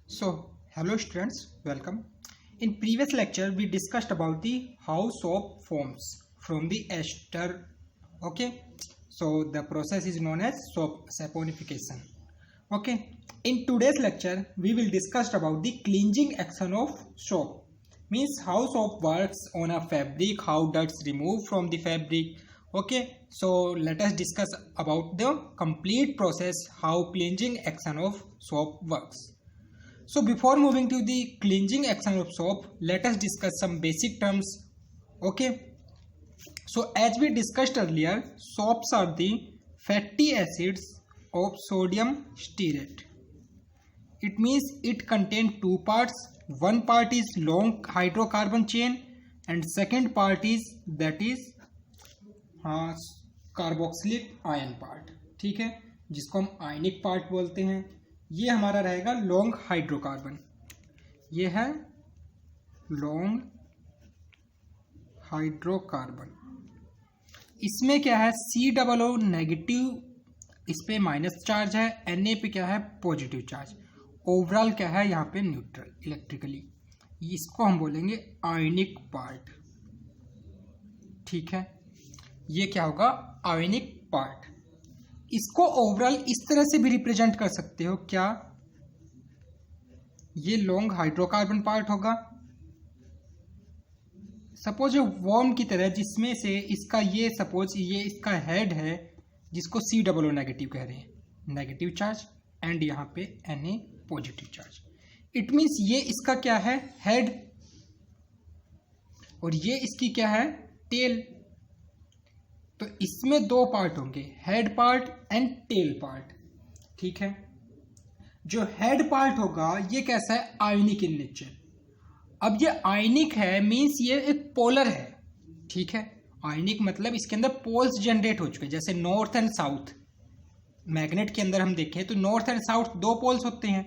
So, hello students, welcome. In previous lecture, we discussed about the how soap forms from the ester. Okay, so the process is known as soap saponification. Okay, in today's lecture, we will discuss about the cleansing action of soap. Means how soap works on a fabric, how dirts removed from the fabric. Okay, so let us discuss about the complete process, how cleansing action of soap works. So before moving to the cleansing action of soap, let us discuss some basic terms. Okay. So as we discussed earlier, soaps are the fatty acids of sodium stearate. It means it contains two parts. One part is long hydrocarbon chain and second part is carboxylic ion part. ठीक है, जिसको हम आयनिक part बोलते हैं. ये हमारा रहेगा long hydrocarbon. ये है लॉन्ग हाइड्रोकार्बन. इसमें क्या है, COO नेगेटिव, इस पे माइनस चार्ज है, Na पे क्या है पॉजिटिव चार्ज. ओवरऑल क्या है यहाँ पे न्यूट्रल इलेक्ट्रिकली. इसको हम बोलेंगे आयनिक पार्ट. ठीक है, ये क्या होगा आयनिक पार्ट. इसको ओवरऑल इस तरह से भी रिप्रेजेंट कर सकते हो. क्या, ये लॉन्ग हाइड्रोकार्बन पार्ट होगा. सपोज वॉर्म की तरह, जिसमें से इसका ये सपोज ये इसका हेड है, जिसको COO नेगेटिव कह रहे हैं, नेगेटिव चार्ज, एंड यहाँ पे Na positive charge. It means ये इसका क्या है हेड, और ये इसकी क्या है टेल. तो इसमें दो पार्ट होंगे, head part and tail part. ठीक है, जो हेड पार्ट होगा ये कैसा है आयनिक इन नेचर. अब ये आयनिक है मींस ये एक पोलर है. ठीक है, आयनिक मतलब इसके अंदर पोल्स जनरेट हो चुके हैं. जैसे नॉर्थ एंड साउथ, मैग्नेट के अंदर हम देखें तो नॉर्थ एंड साउथ दो पोल्स होते हैं.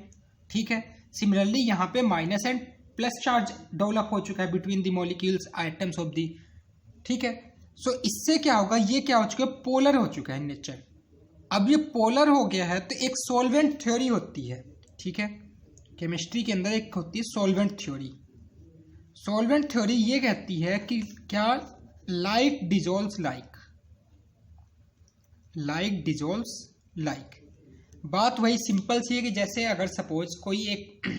ठीक है, सिमिलरली यहाँ पे minus and plus charge develop हो चुका है between the molecules items of the. ठीक है, सो इससे क्या होगा, ये क्या हो चुका है पोलर हो चुका है नेचर. अब ये पोलर हो गया है तो एक सॉल्वेंट थ्योरी होती है. ठीक है, केमिस्ट्री के अंदर एक होती है सॉल्वेंट थ्योरी. सॉल्वेंट थ्योरी ये कहती है कि क्या, like dissolves like, like dissolves like. बात वही सिंपल सी है कि जैसे अगर सपोज कोई एक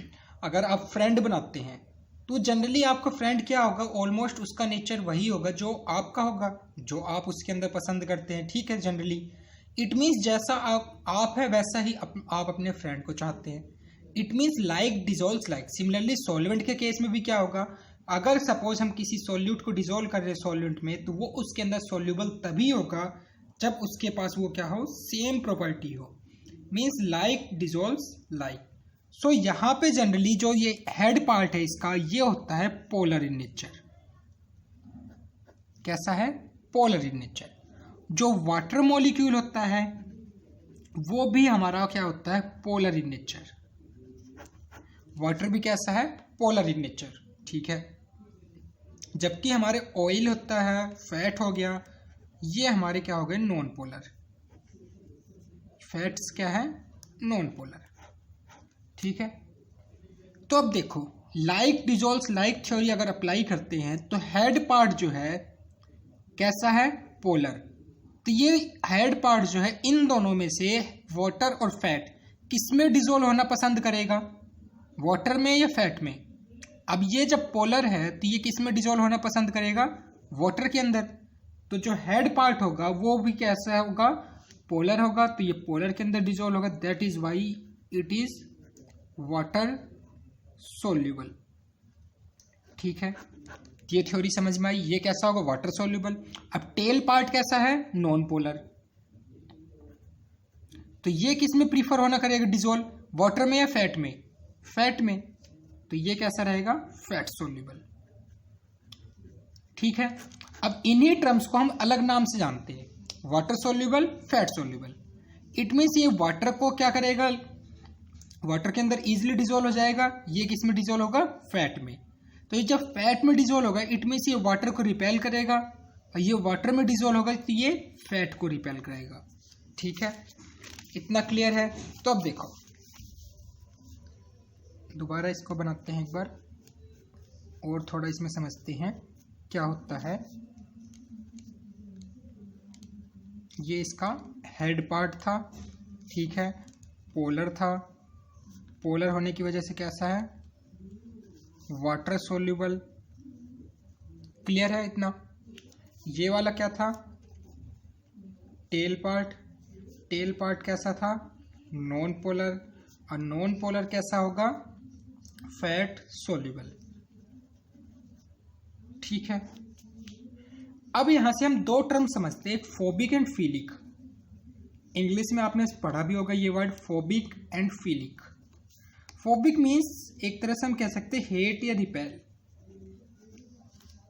अगर आप फ्रेंड बनाते हैं तो जनरली आपका फ्रेंड क्या होगा, ऑलमोस्ट उसका नेचर वही होगा जो आपका होगा, जो आप उसके अंदर पसंद करते हैं. ठीक है, जनरली इट मीन्स जैसा आप है वैसा ही आप अपने फ्रेंड को चाहते हैं. It means like dissolves like. Similarly solvent के केस में भी क्या होगा, अगर सपोज हम किसी सॉल्यूट को डिजोल्व कर रहे हैं सॉल्वेंट में, तो वो उसके अंदर सॉल्यूबल तभी होगा जब उसके पास वो क्या हो, सेम प्रॉपर्टी हो. Means like dissolves like. So यहाँ पे जनरली जो ये हेड पार्ट है इसका, ये होता है पोलर इन नेचर. कैसा है, पोलर इन नेचर. जो वाटर मॉलिक्यूल होता है वो भी हमारा क्या होता है पोलर इन नेचर. वाटर भी कैसा है पोलर इन नेचर. ठीक है, जबकि हमारे ऑयल होता है, फैट हो गया, ये हमारे क्या हो गए नॉन पोलर. फैट्स क्या है नॉन पोलर. ठीक है, तो अब देखो लाइक डिजोल्व्स लाइक थ्योरी अगर अप्लाई करते हैं तो हेड पार्ट जो है कैसा है पोलर. तो ये हेड पार्ट जो है इन दोनों में से वाटर और फैट किसमें डिजोल्व होना पसंद करेगा, वाटर में या फैट में. अब ये जब पोलर है तो ये किसमें डिजोल्व होना पसंद करेगा, वाटर के अंदर. तो जो हेड पार्ट होगा वो भी कैसा होगा पोलर होगा, तो ये पोलर के अंदर डिजोल्व होगा. That is why it is water soluble. ठीक है, ये थ्योरी समझ में आई. ये कैसा होगा वाटर सोल्यूबल. अब टेल पार्ट कैसा है नॉन पोलर. तो ये किस में प्रीफर होना करेगा डिजोल्व, वाटर में या फैट में, फैट में. तो ये कैसा रहेगा फैट सोल्यूबल. ठीक है, अब इन्हीं टर्म्स को हम अलग नाम से जानते हैं, water soluble, fat soluble. It means ये वाटर को क्या करेगा, वाटर के अंदर इजीली डिजोल्व हो जाएगा. ये किस में डिजोल्व होगा फैट में. तो ये जब फैट में डिजोल्व होगा इट मीन्स ये वाटर को रिपेल करेगा, और ये वाटर में डिजोल्व होगा तो ये फैट को रिपेल करेगा. ठीक है, इतना क्लियर है. तो अब देखो दोबारा इसको बनाते हैं एक बार और थोड़ा इसमें समझते हैं क्या होता है। ये इसका हेड पार्ट था, ठीक है, पोलर था, पोलर होने की वजह से कैसा है, वाटर सोल्यूबल। क्लियर है इतना। ये वाला क्या था, टेल पार्ट, टेल पार्ट कैसा था, नॉन पोलर, और नॉन पोलर कैसा होगा, फैट सोल्यूबल। ठीक है, अब यहां से हम दो टर्म समझते हैं, फोबिक एंड फीलिक। इंग्लिश में आपने पढ़ा भी होगा ये word, phobic and philic. Phobic means एक तरह से हम कह सकते हैं हेट या रिपेल,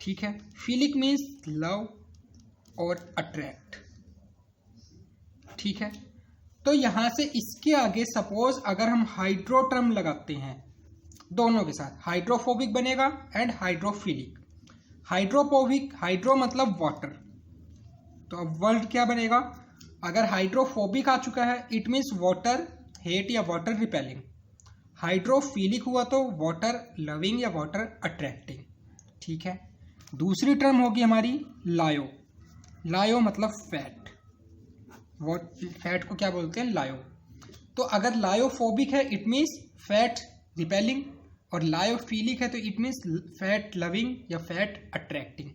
ठीक है। फीलिक मीन्स लव और अट्रैक्ट, ठीक है। तो यहां से इसके आगे सपोज अगर हम हाइड्रो टर्म लगाते हैं दोनों के साथ, हाइड्रोफोबिक बनेगा एंड हाइड्रोफिलिक। हाइड्रोफोबिक, हाइड्रो मतलब वाटर, तो अब वर्ड क्या बनेगा, अगर हाइड्रोफोबिक आ चुका है इट मीन्स वाटर हेट या वाटर रिपेलिंग। हाइड्रोफिलिक हुआ तो वाटर लविंग या वाटर अट्रैक्टिंग, ठीक है। दूसरी टर्म होगी हमारी लायो। लायो मतलब फैट, वो फैट को क्या बोलते हैं, लायो। तो अगर लायोफोबिक है इट मीन्स फैट रिपेलिंग, और लायोफिलिक है तो इट मीन्स फैट लविंग या फैट अट्रैक्टिंग।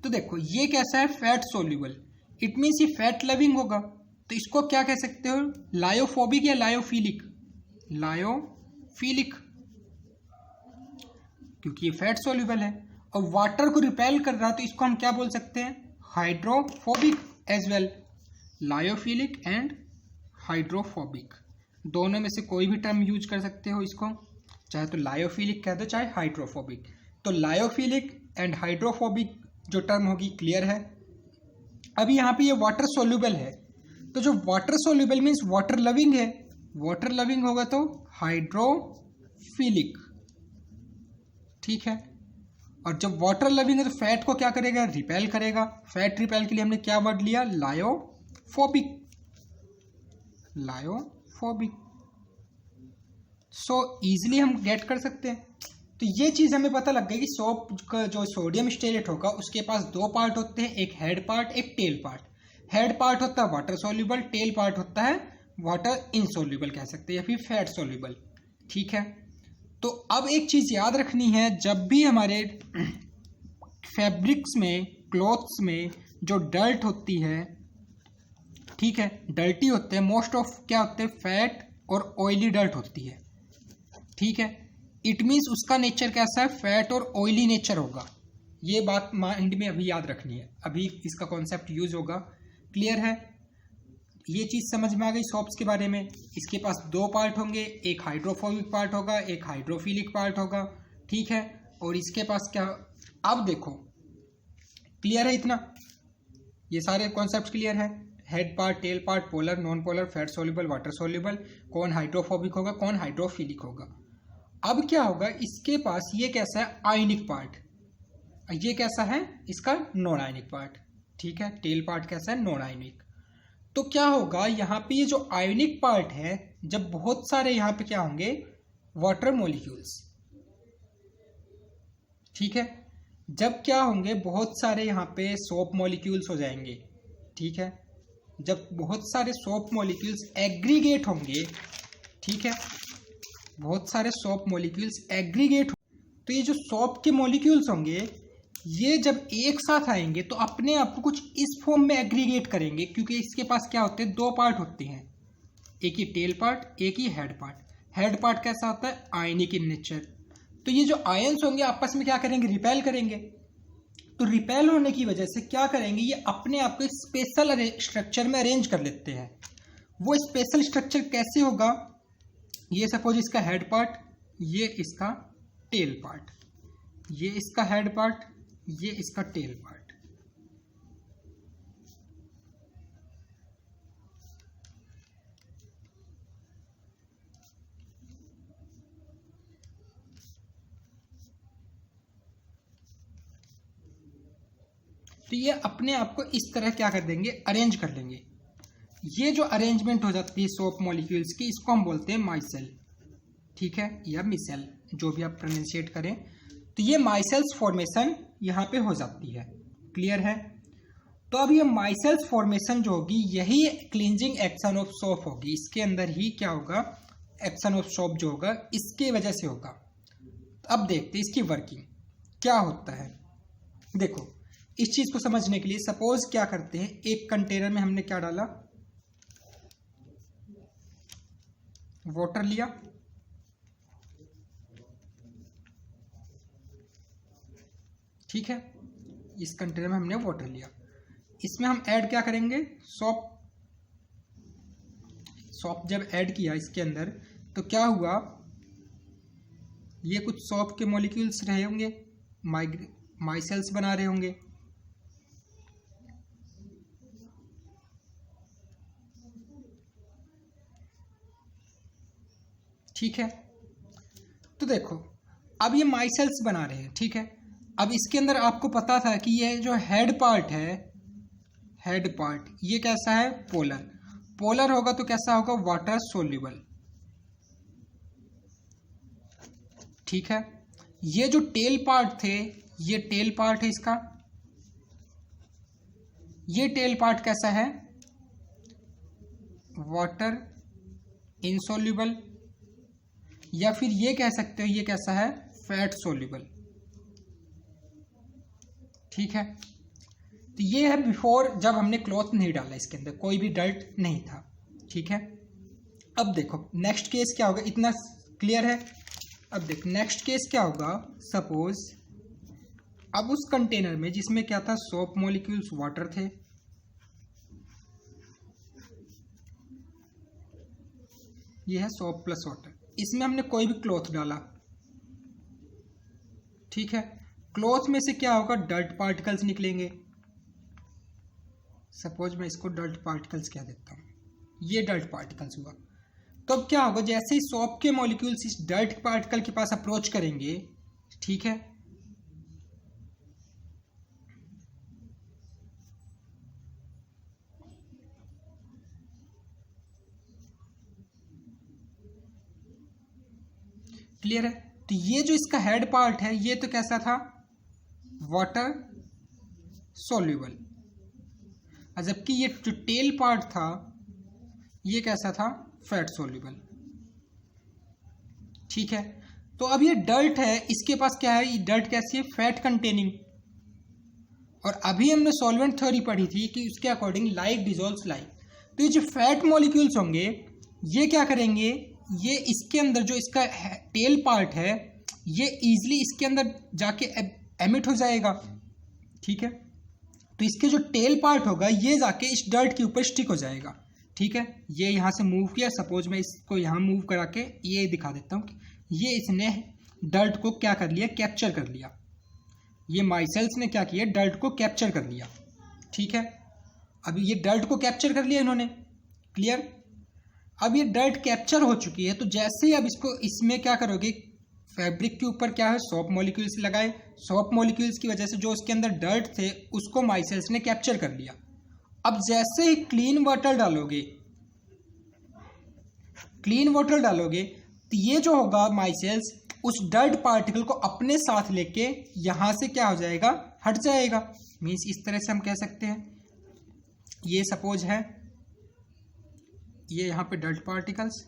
तो देखो ये कैसा है, फैट सोल्यूबल, इट मीन्स ये फैट लविंग होगा, तो इसको क्या कह सकते हो, लायोफोबिक या लायोफिलिक, लायोफिलिक, क्योंकि ये फैट सोल्यूबल है। और वाटर को रिपेल कर रहा है तो इसको हम क्या बोल सकते हैं, hydrophobic as well, lyophilic and hydrophobic, दोनों में से कोई भी टर्म यूज कर सकते हो इसको, चाहे तो लायोफिलिक कह दो चाहे हाइड्रोफोबिक। तो लायोफिलिक एंड हाइड्रोफोबिक जो टर्म होगी क्लियर है। अभी यहाँ पे ये वाटर सोल्यूबल है, तो जो water soluble means water loving है, वाटर लविंग होगा तो हाइड्रोफिलिक, ठीक है। और जब वाटर लविंग है तो फैट को क्या करेगा, रिपेल करेगा। फैट रिपेल के लिए हमने क्या वर्ड लिया, लायोफोबिक, लायोफोबिक। सो इजिली हम गेट कर सकते हैं। तो ये चीज़ हमें पता लग गई कि सोप का जो सोडियम स्टेरेट होगा उसके पास दो पार्ट होते हैं, एक हेड पार्ट एक टेल पार्ट। हेड पार्ट होता है वाटर सोल्यूबल, टेल पार्ट होता है वाटर इनसोल्यूबल कह सकते हैं या फिर फैट सोल्यूबल, ठीक है। तो अब एक चीज़ याद रखनी है, जब भी हमारे फैब्रिक्स में, क्लॉथ्स में जो डर्ट होती है, ठीक है, डर्टी होते हैं, मोस्ट ऑफ क्या होते हैं, फैट और ऑयली डर्ट होती है, ठीक है। इट मीन्स उसका नेचर कैसा है, फैट और ऑयली नेचर होगा। ये बात माइंड में अभी याद रखनी है, अभी इसका कॉन्सेप्ट यूज होगा। क्लियर है, ये चीज़ समझ में आ गई सोप्स के बारे में। इसके पास दो पार्ट होंगे, एक हाइड्रोफोबिक पार्ट होगा, एक हाइड्रोफिलिक पार्ट होगा, ठीक है। और इसके पास क्या, अब देखो क्लियर है इतना, ये सारे कॉन्सेप्ट क्लियर है। Head part, tail part, polar, non polar, fat soluble, water soluble, कौन हाइड्रोफोबिक होगा कौन हाइड्रोफिलिक होगा। अब क्या होगा, इसके पास ये कैसा है, आयनिक पार्ट, ये कैसा है इसका नॉन आयनिक पार्ट, ठीक है। टेल पार्ट कैसा है, नॉन आयनिक। तो क्या होगा यहाँ पे, ये जो आयनिक पार्ट है, जब बहुत सारे यहाँ पे क्या होंगे, वाटर मॉलिक्यूल्स, ठीक है। जब क्या होंगे, बहुत सारे यहाँ पे सोप मॉलिक्यूल्स हो जाएंगे, ठीक है। जब बहुत सारे सोप मॉलिक्यूल्स एग्रीगेट होंगे, ठीक है, बहुत सारे सोप मॉलिक्यूल्स एग्रीगेट, तो ये जो सोप के मॉलिक्यूल्स होंगे ये जब एक साथ आएंगे तो अपने आप को कुछ इस फॉर्म में एग्रीगेट करेंगे, क्योंकि इसके पास क्या होते हैं, दो पार्ट होते हैं, एक ही टेल पार्ट एक ही हेड पार्ट। हेड पार्ट कैसा होता है, आयनिक इन नेचर। तो ये जो आयंस होंगे आपस में क्या करेंगे, रिपेल करेंगे। तो रिपेल होने की वजह से क्या करेंगे, ये अपने आप को स्पेशल स्ट्रक्चर में अरेंज कर लेते हैं। वो स्पेशल स्ट्रक्चर कैसे होगा, ये सपोज इसका हेड पार्ट, ये इसका टेल पार्ट, ये इसका हेड पार्ट, ये इसका टेल पार्ट। तो ये अपने आप को इस तरह क्या कर देंगे, अरेंज कर लेंगे। ये जो अरेंजमेंट हो जाती है सोप मॉलिक्यूल्स की, इसको हम बोलते हैं माइसेल। ठीक है, या मिसेल, जो भी आप प्रोनाउंसिएट करें। तो ये माइसेल्स फॉर्मेशन यहाँ पे हो जाती है। क्लियर है? तो अब ये माइसेल्स फॉर्मेशन जो होगी यही क्लींजिंग एक्शन ऑफ सोप होगी। इसके अंदर ही क्या होगा, एक्शन ऑफ सोप जो होगा इसके वजह से होगा। अब देखते हैं इसकी वर्किंग क्या होता है। देखो, इस चीज को समझने के लिए सपोज क्या करते हैं, एक कंटेनर में हमने क्या डाला, वाटर लिया, ठीक है, इस कंटेनर में हमने वाटर लिया, इसमें हम ऐड क्या करेंगे, सोप। सोप जब ऐड किया इसके अंदर तो क्या हुआ, ये कुछ सोप के मॉलिक्यूल्स रहे होंगे, माइसेल्स बना रहे होंगे। ठीक है, तो देखो अब ये माइसेल्स बना रहे हैं। ठीक है, अब इसके अंदर आपको पता था कि ये जो हेड पार्ट है, हेड पार्ट ये कैसा है, पोलर। पोलर होगा तो कैसा होगा, वाटर सोल्यूबल। ठीक है, ये जो टेल पार्ट थे, ये टेल पार्ट है इसका, ये टेल पार्ट कैसा है, वाटर इनसोल्यूबल, या फिर ये कह सकते हो ये कैसा है, फैट सोल्यूबल। ठीक है, तो ये है बिफोर, जब हमने क्लॉथ नहीं डाला, इसके अंदर कोई भी डर्ट नहीं था। ठीक है, अब देखो नेक्स्ट केस क्या होगा, इतना क्लियर है। अब देख नेक्स्ट केस क्या होगा, सपोज अब उस कंटेनर में जिसमें क्या था, सोप मॉलिक्यूल्स वाटर थे, ये है सोप प्लस वाटर, इसमें हमने कोई भी क्लॉथ डाला। ठीक है, क्लॉथ में से क्या होगा, डर्ट पार्टिकल्स निकलेंगे। सपोज मैं इसको डर्ट पार्टिकल्स कह देता हूँ, ये डर्ट पार्टिकल्स हुआ। तो अब क्या होगा, जैसे ही सोप के मॉलिक्यूल्स इस डर्ट पार्टिकल के पास अप्रोच करेंगे, ठीक है, क्लियर है। तो ये जो इसका हेड पार्ट है ये तो कैसा था, वाटर सोल्यूबल, जबकि ये जो टेल पार्ट था ये कैसा था, फैट सोल्यूबल। ठीक है, तो अब ये डर्ट है, इसके पास क्या है, ये डर्ट कैसी है, फैट कंटेनिंग। और अभी हमने सॉल्वेंट थ्योरी पढ़ी थी कि उसके अकॉर्डिंग लाइक डिजोल्व्स लाइक। तो ये जो फैट मॉलिक्यूल्स होंगे ये क्या करेंगे, ये इसके अंदर जो इसका टेल पार्ट है ये इजीली इसके अंदर जाके एमिट हो जाएगा। ठीक है, तो इसके जो टेल पार्ट होगा ये जाके इस डर्ट के ऊपर स्टिक हो जाएगा। ठीक है, ये यहाँ से मूव किया, सपोज मैं इसको यहाँ मूव करा के ये दिखा देता हूँ, ये इसने डर्ट को क्या कर लिया, कैप्चर कर लिया। ये माइसेल्स ने क्या किया, डर्ट को कैप्चर कर लिया। ठीक है, अब ये डर्ट को कैप्चर कर लिया इन्होंने। क्लियर, अब ये डर्ट कैप्चर हो चुकी है, तो जैसे ही अब इसको इसमें क्या करोगे, फैब्रिक के ऊपर क्या है, सोप मॉलिक्यूल्स लगाए, सोप मॉलिक्यूल्स की वजह से जो उसके अंदर डर्ट थे उसको माइसेल्स ने कैप्चर कर लिया। अब जैसे ही क्लीन वाटर डालोगे, क्लीन वाटर डालोगे तो ये जो होगा माइसेल्स उस डर्ट पार्टिकल को अपने साथ लेके यहां से क्या हो जाएगा, हट जाएगा। मीन्स इस तरह से हम कह सकते हैं, ये सपोज है, ये यहां पे डर्ट पार्टिकल्स,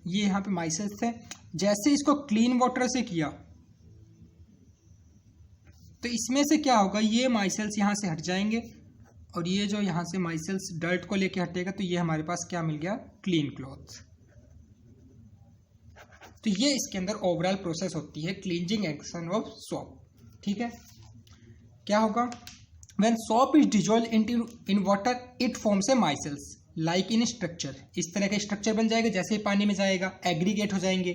ये यहां पे माइसेल्स थे। जैसे इसको क्लीन वाटर से किया तो इसमें से क्या होगा, ये माइसेल्स यहां से हट जाएंगे और ये जो यहां से माइसेल्स डर्ट को लेके हटेगा तो ये हमारे पास क्या मिल गया, क्लीन क्लॉथ। तो ये इसके अंदर ओवरऑल प्रोसेस होती है, क्लींजिंग एक्शन ऑफ सोप। ठीक है, क्या होगा, when soap is dissolve in water it forms a micelles like in structure. इस तरह का स्ट्रक्चर बन जाएगा, जैसे ही पानी में जाएगा एग्रीगेट हो जाएंगे।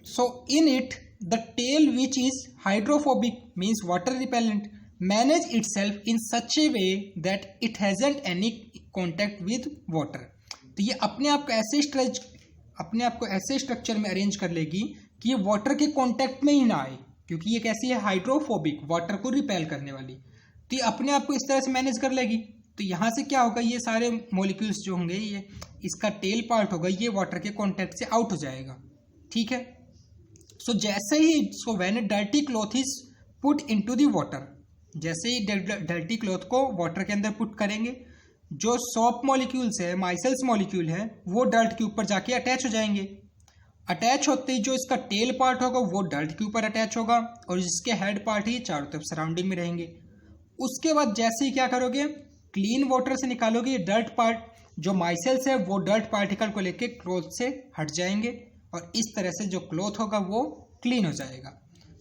So in it the tail which is hydrophobic means water repellent manage itself in such a way that it hasn't any contact with water. तो ये अपने आप को ऐसे अपने आप को ऐसे स्ट्रक्चर में अरेंज कर लेगी कि ये वाटर के कांटेक्ट में ही ना आए, क्योंकि ये कैसी है, हाइड्रोफोबिक, वाटर को रिपेल करने वाली। तो ये अपने आप को इस तरह से मैनेज कर लेगी। तो यहाँ से क्या होगा, ये सारे मॉलिक्यूल्स जो होंगे, ये इसका टेल पार्ट होगा, ये वाटर के कांटेक्ट से आउट हो जाएगा। ठीक है। सो जैसे ही when dirty cloth is put into the water, जैसे ही डर्टी क्लॉथ को वाटर के अंदर पुट करेंगे, जो सोप मॉलिक्यूल्स है, माइसेल्स मॉलिक्यूल है, वो डर्ट के ऊपर जाके अटैच हो जाएंगे। अटैच होते ही जो इसका टेल पार्ट होगा वो डर्ट के ऊपर अटैच होगा, और जिसके हेड पार्ट ही चारों तरफ सराउंडिंग में रहेंगे। उसके बाद जैसे ही क्या करोगे, क्लीन वाटर से निकालोगे, ये डर्ट पार्ट, जो माइसेल्स है वो डर्ट पार्टिकल को लेके क्लॉथ से हट जाएंगे, और इस तरह से जो क्लॉथ होगा वो क्लीन हो जाएगा।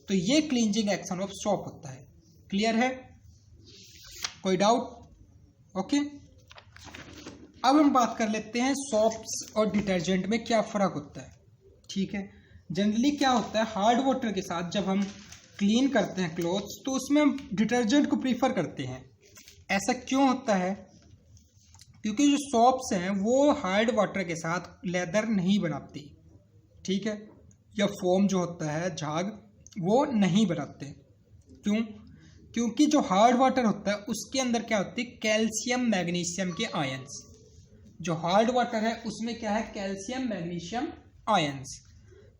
तो ये क्लींजिंग एक्शन ऑफ सोप होता है। क्लियर है? कोई डाउट? ओके। अब हम बात कर लेते हैं सोप्स और डिटर्जेंट में क्या फ़र्क होता है। ठीक है। जनरली क्या होता है, हार्ड वाटर के साथ जब हम क्लीन करते हैं क्लॉथ्स, तो उसमें हम डिटर्जेंट को प्रीफर करते हैं। ऐसा क्यों होता है? क्योंकि जो सोप्स हैं वो हार्ड वाटर के साथ लेदर नहीं बनाती। ठीक है। या फोम जो होता है, झाग, वो नहीं बनाते। क्यों? क्योंकि जो हार्ड वाटर होता है उसके अंदर क्या होती है, कैल्शियम मैग्नीशियम के आयंस। जो हार्ड वाटर है उसमें क्या है, कैल्शियम मैग्नीशियम आयंस।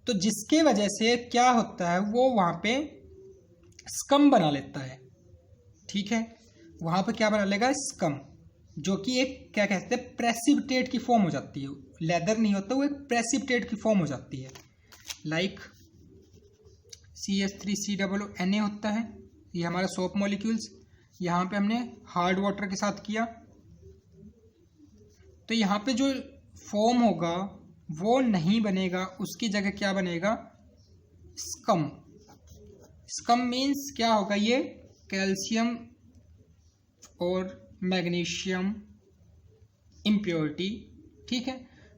तो जिसके वजह से क्या होता है, वो वहाँ पे स्कम बना लेता है। ठीक है। वहाँ पे क्या बना लेगा, स्कम, जो कि एक क्या कहते हैं, प्रेसिपिटेट की फॉर्म हो जाती है। लेदर नहीं होता, वो एक प्रेसिपिटेट की फॉर्म हो जाती है। लाइक CH3COONA होता है, ये हमारा सोप मॉलिक्यूल्स। यहाँ पे हमने हार्ड वाटर के साथ किया, तो यहाँ पे जो फॉर्म होगा वो नहीं बनेगा, उसकी जगह क्या बनेगा, स्कम। स्कम मीन्स क्या होगा, ये कैल्शियम और मैग्नीशियम इम्प्योरिटी। ठीक है।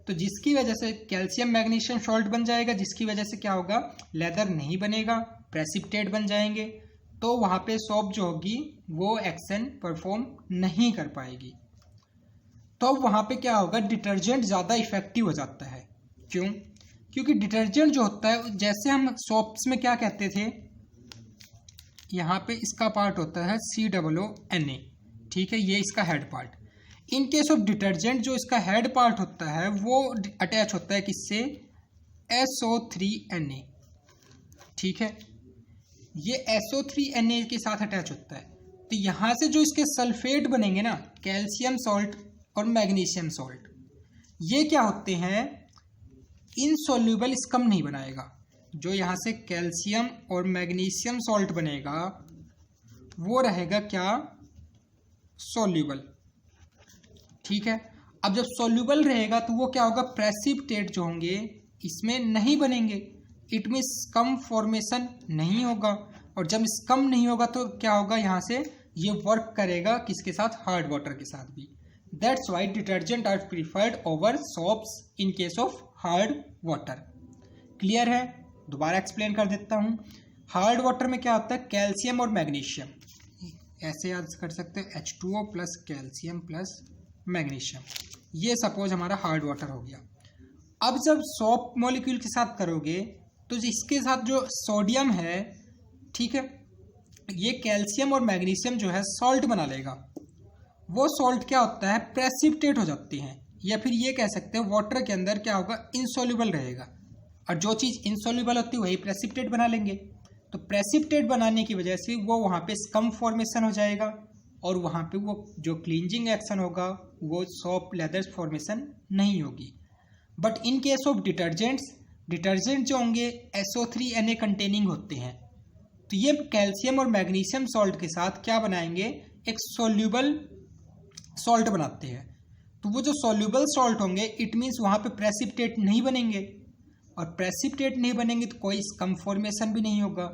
तो जिसकी वजह से कैल्शियम मैग्नीशियम सॉल्ट बन जाएगा, जिसकी वजह से क्या होगा, लेदर नहीं बनेगा, प्रेसिपिटेट बन जाएंगे। तो वहाँ पे सोप जो होगी वो एक्शन परफॉर्म नहीं कर पाएगी। तो वहाँ पे क्या होगा, डिटर्जेंट ज़्यादा इफेक्टिव हो जाता है। क्यों? क्योंकि डिटर्जेंट जो होता है, जैसे हम सोप्स में क्या कहते थे, यहाँ पे इसका पार्ट होता है COONA। ठीक है। ये इसका head part. In case of detergent जो इसका हेड पार्ट होता है वो अटैच होता है किससे, SO3Na। ठीक है। ये SO3Na के साथ अटैच होता है। तो यहाँ से जो इसके सल्फेट बनेंगे ना, कैल्शियम सॉल्ट और मैग्नीशियम सॉल्ट, ये क्या होते हैं, इनसॉल्युबल स्कम नहीं बनाएगा। जो यहाँ से कैल्शियम और मैग्नीशियम सॉल्ट बनेगा वो रहेगा क्या, सॉल्युबल। ठीक है। अब जब सॉल्युबल रहेगा तो वो क्या होगा, प्रेसिपिटेट जो होंगे इसमें नहीं बनेंगे। इट मीन्स स्कम फॉर्मेशन नहीं होगा, और जब स्कम नहीं होगा तो क्या होगा, यहाँ से ये वर्क करेगा किसके साथ, हार्ड वाटर के साथ भी। That's why detergent are preferred over soaps in case of hard water. Clear है? दोबारा एक्सप्लेन कर देता हूँ। हार्ड वाटर में क्या होता है, कैल्शियम और मैग्नीशियम, ऐसे याद कर सकते हो, H2O plus calcium plus magnesium. ये सपोज हमारा हार्ड वाटर हो गया। अब जब सोप मॉलिक्यूल के साथ करोगे तो इसके साथ जो सोडियम है, ठीक है, ये कैल्शियम और मैग्नीशियम जो है सॉल्ट बना लेगा। वो सॉल्ट क्या होता है, प्रेसिपिटेट हो जाती हैं, या फिर ये कह सकते हैं वाटर के अंदर क्या होगा, इनसॉल्युबल रहेगा। और जो चीज़ इनसॉल्युबल होती है वही प्रेसिपिटेट बना लेंगे। तो प्रेसिपिटेट बनाने की वजह से वो वहाँ पे स्कम फॉर्मेशन हो जाएगा, और वहाँ पे वो जो क्लींजिंग एक्शन होगा वो सोप लेदर फॉर्मेशन नहीं होगी। But in case of detergent जो होंगे SO3Na कंटेनिंग होते हैं, तो ये कैल्शियम और मैग्नीशियम सॉल्ट के साथ क्या बनाएंगे, एक सोल्यूबल सॉल्ट बनाते हैं। तो वो जो सोल्यूबल सॉल्ट होंगे, इट मीन्स वहाँ पे प्रेसिपिटेट नहीं बनेंगे, और प्रेसिपिटेट नहीं बनेंगे तो कोई स्कम फॉर्मेशन भी नहीं होगा,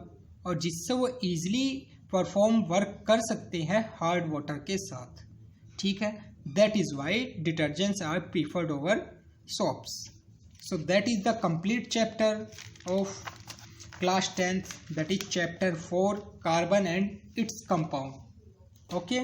और जिससे वो ईजिली परफॉर्म वर्क कर सकते हैं हार्ड वाटर के साथ। ठीक है। That is why detergents are preferred over soaps. So that is the complete chapter of class 10th, that is chapter 4, carbon and its compound. Okay.